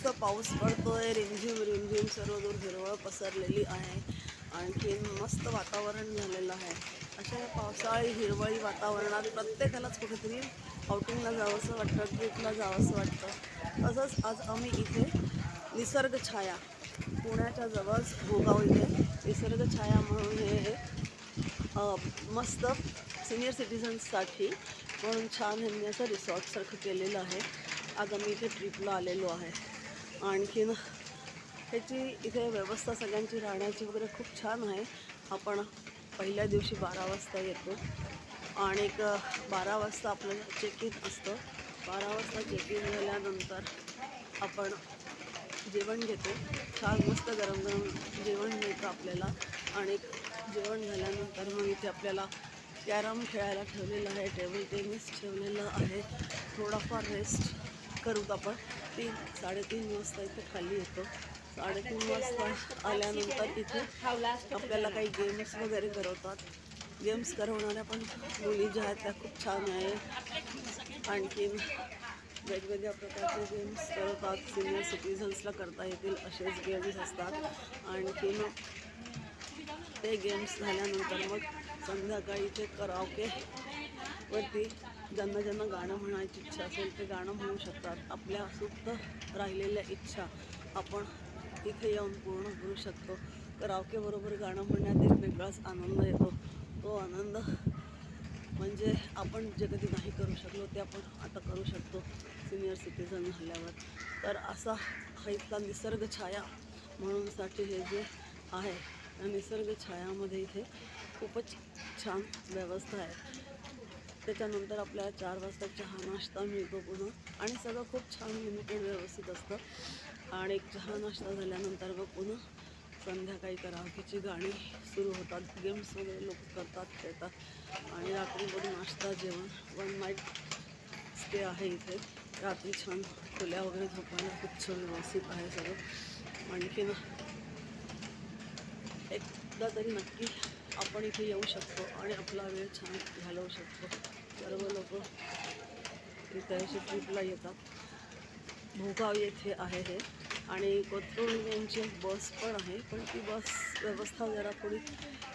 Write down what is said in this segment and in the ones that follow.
मस्त पाऊस पडतोय, रिमझिम रिमझिम सर्व दूर हिरवळ पसरलेली आहे. आणखीन मस्त वातावरण झालेलं आहे. अशा या पावसाळी हिरवळी वातावरणात प्रत्येकालाच कुठेतरी आउटिंगला जावंसं वाटतं, ट्रिपला जावंसं वाटतं. तसंच आज आम्ही इथे निसर्ग छाया पुण्याच्या जवळच भोगाव इथे निसर्ग छाया म्हणून हे मस्त सिनियर सिटिझन्ससाठी म्हणून छान ह्यांनी असं रिसॉर्टसारखं केलेलं आहे. आज आम्ही इथे ट्रिपला आलेलो आहे. आणखीन ह्याची इथे व्यवस्था सगळ्यांची राहण्याची वगैरे खूप छान आहे. आपण पहिल्या दिवशी 12 वाजता येतो आणि 12 वाजता आपलं चेक इन असतं. 12 वाजता चेक इन झाल्यानंतर आपण जेवण घेतो. छान मस्त गरम गरम जेवण मिळतं आपल्याला. आणि जेवण झाल्यानंतर मग इथे आपल्याला कॅरम खेळायला ठेवलेलं आहे, टेबल टेनिस ठेवलेलं आहे. थोडाफार रेस्ट करूत आपण 3-3:30 वाजता इथे खाली येतो. 3:30 वाजता आल्यानंतर इथे आपल्याला काही गेम्स वगैरे करवतात. गेम्स करवणाऱ्या पण मुली ज्या आहेत त्या खूप छान आहेत. आणखीन वेगवेगळ्या प्रकारचे गेम्स करतात. सिनियर सिटिझन्सला करता येतील असेच गेम्स असतात. आणखीन ते गेम्स झाल्यानंतर मग संध्याकाळी ते कराओके वरती ज्यांना ज्यांना गाणं म्हणायची इच्छा असेल ते गाणं म्हणू शकतात. आपल्या सुप्त राहिलेल्या इच्छा आपण इथे येऊन पूर्ण करू शकतो. कराओकेबरोबर गाणं म्हणण्यात एक वेगळाच आनंद येतो. तो आनंद म्हणजे आपण जे कधी नाही करू शकलो ते आपण आता करू शकतो सिनियर सिटिझन झाल्यावर. तर असा हा इथला निसर्ग छाया म्हणूनसाठी हे जे आहे त्या निसर्ग छायामध्ये इथे खूपच छान व्यवस्था आहे. त्याच्यानंतर आपल्याला 4 वाजता चहा नाश्ता मिळतो पुन्हा आणि सगळं खूप छान लिमिटेड व्यवस्थित असतं. आणि चहा नाश्ता झाल्यानंतर मग पुन्हा संध्याकाळी कराओकेची गाणी सुरू होतात. गेम्स वगैरे लोक करतात, खेळतात आणि रात्री मग नाश्ता जेवण 1 नाईट स्टे आहे इथे. रात्री छान खोल्या वगैरे झोपायला खूप छान व्यवस्थित आहे सगळं. आणखीन एकदा तरी नक्की आपण इथे येऊ शकतो आणि आपला वेळ छान घालवू शकतो. सर्व लोक इथे अशी ट्रिपला येतात. भोगाव येथे आहे हे आणि कोथरूड यांची एक बस पण आहे, पण ती बस व्यवस्था जरा थोडी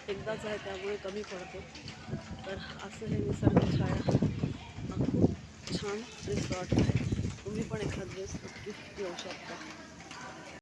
एकदाच आहे त्यामुळे कमी पडते. तर असं हे निसर्ग छाया हा खूप छान रिसॉर्ट आहे. तुम्ही पण एखाद दिवस नक्की येऊ शकता.